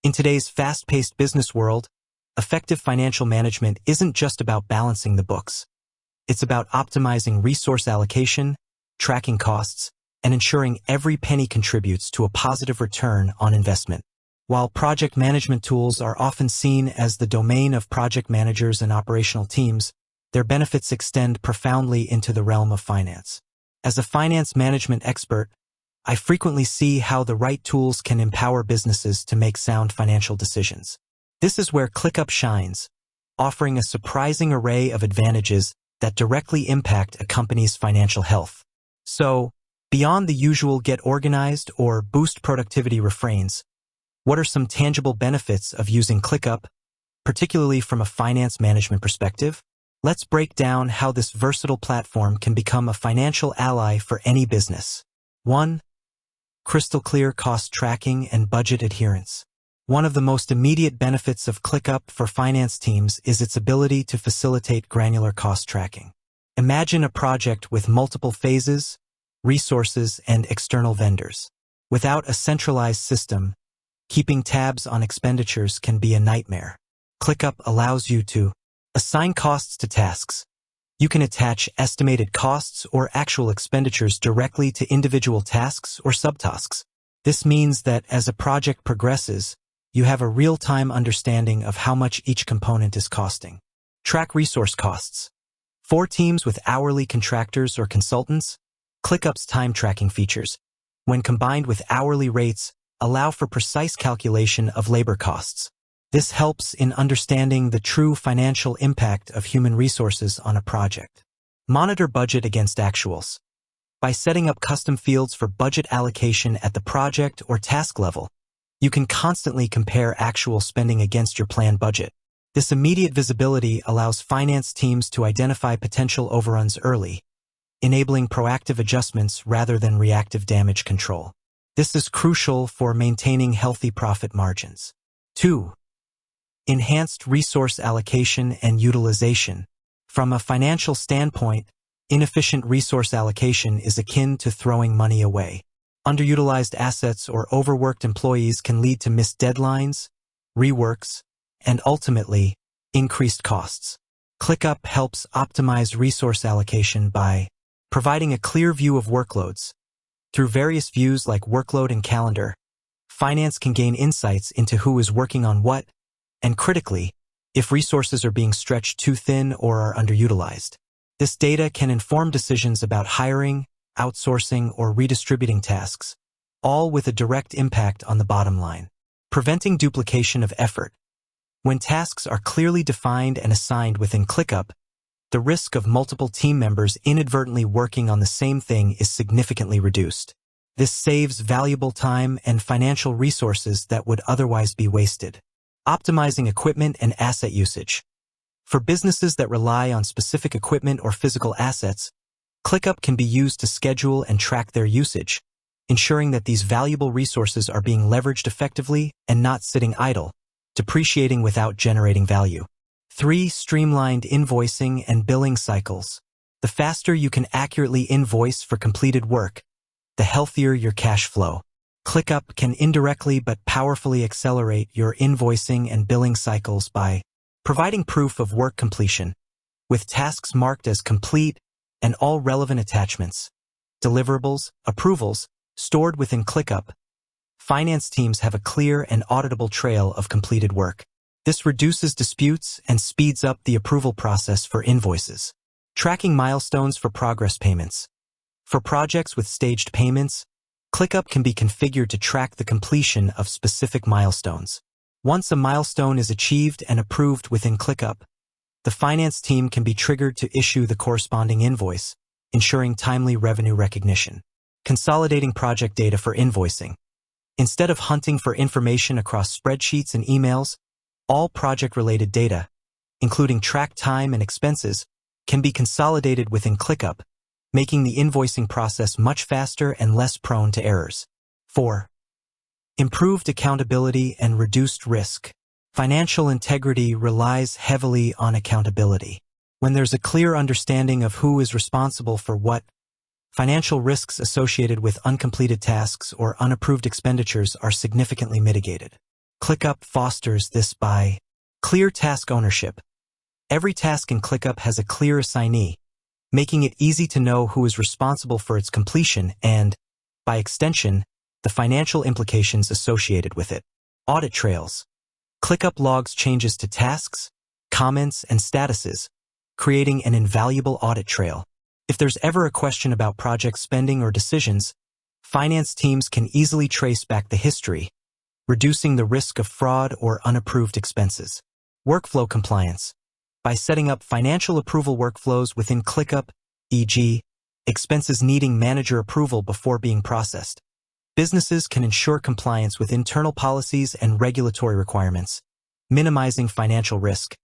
In today's fast-paced business world, effective financial management isn't just about balancing the books. It's about optimizing resource allocation, tracking costs, and ensuring every penny contributes to a positive return on investment. While project management tools are often seen as the domain of project managers and operational teams, their benefits extend profoundly into the realm of finance. As a finance management expert, I frequently see how the right tools can empower businesses to make sound financial decisions. This is where ClickUp shines, offering a surprising array of advantages that directly impact a company's financial health. So, beyond the usual get organized or boost productivity refrains, what are some tangible benefits of using ClickUp, particularly from a finance management perspective? Let's break down how this versatile platform can become a financial ally for any business. 1. Crystal clear cost tracking and budget adherence. One of the most immediate benefits of ClickUp for finance teams is its ability to facilitate granular cost tracking. Imagine a project with multiple phases, resources, and external vendors. Without a centralized system, keeping tabs on expenditures can be a nightmare. ClickUp allows you to assign costs to tasks. You can attach estimated costs or actual expenditures directly to individual tasks or subtasks. This means that as a project progresses, you have a real-time understanding of how much each component is costing. Track resource costs. For teams with hourly contractors or consultants, ClickUp's time tracking features, when combined with hourly rates, allow for precise calculation of labor costs. This helps in understanding the true financial impact of human resources on a project. Monitor budget against actuals. By setting up custom fields for budget allocation at the project or task level, you can constantly compare actual spending against your planned budget. This immediate visibility allows finance teams to identify potential overruns early, enabling proactive adjustments rather than reactive damage control. This is crucial for maintaining healthy profit margins. 2. Enhanced resource allocation and utilization. From a financial standpoint, inefficient resource allocation is akin to throwing money away. Underutilized assets or overworked employees can lead to missed deadlines, reworks, and ultimately, increased costs. ClickUp helps optimize resource allocation by providing a clear view of workloads. Through various views like workload and calendar, finance can gain insights into who is working on what, and critically, if resources are being stretched too thin or are underutilized. This data can inform decisions about hiring, outsourcing, or redistributing tasks, all with a direct impact on the bottom line. Preventing duplication of effort. When tasks are clearly defined and assigned within ClickUp, the risk of multiple team members inadvertently working on the same thing is significantly reduced. This saves valuable time and financial resources that would otherwise be wasted. Optimizing equipment and asset usage. For businesses that rely on specific equipment or physical assets, ClickUp can be used to schedule and track their usage, ensuring that these valuable resources are being leveraged effectively and not sitting idle, depreciating without generating value. 3. Streamlined invoicing and billing cycles. The faster you can accurately invoice for completed work, the healthier your cash flow. ClickUp can indirectly but powerfully accelerate your invoicing and billing cycles by providing proof of work completion, with tasks marked as complete and all relevant attachments, deliverables, approvals, stored within ClickUp. Finance teams have a clear and auditable trail of completed work. This reduces disputes and speeds up the approval process for invoices. Tracking milestones for progress payments. For projects with staged payments, ClickUp can be configured to track the completion of specific milestones. Once a milestone is achieved and approved within ClickUp, the finance team can be triggered to issue the corresponding invoice, ensuring timely revenue recognition. Consolidating project data for invoicing. Instead of hunting for information across spreadsheets and emails, all project-related data, including track time and expenses, can be consolidated within ClickUp, making the invoicing process much faster and less prone to errors. 4. Improved accountability and reduced risk. Financial integrity relies heavily on accountability. When there's a clear understanding of who is responsible for what, financial risks associated with uncompleted tasks or unapproved expenditures are significantly mitigated. ClickUp fosters this by clear task ownership. Every task in ClickUp has a clear assignee, making it easy to know who is responsible for its completion and, by extension, the financial implications associated with it. Audit trails. ClickUp logs changes to tasks, comments, and statuses, creating an invaluable audit trail. If there's ever a question about project spending or decisions, finance teams can easily trace back the history, reducing the risk of fraud or unapproved expenses. Workflow compliance. By setting up financial approval workflows within ClickUp, e.g., expenses needing manager approval before being processed, businesses can ensure compliance with internal policies and regulatory requirements, minimizing financial risk.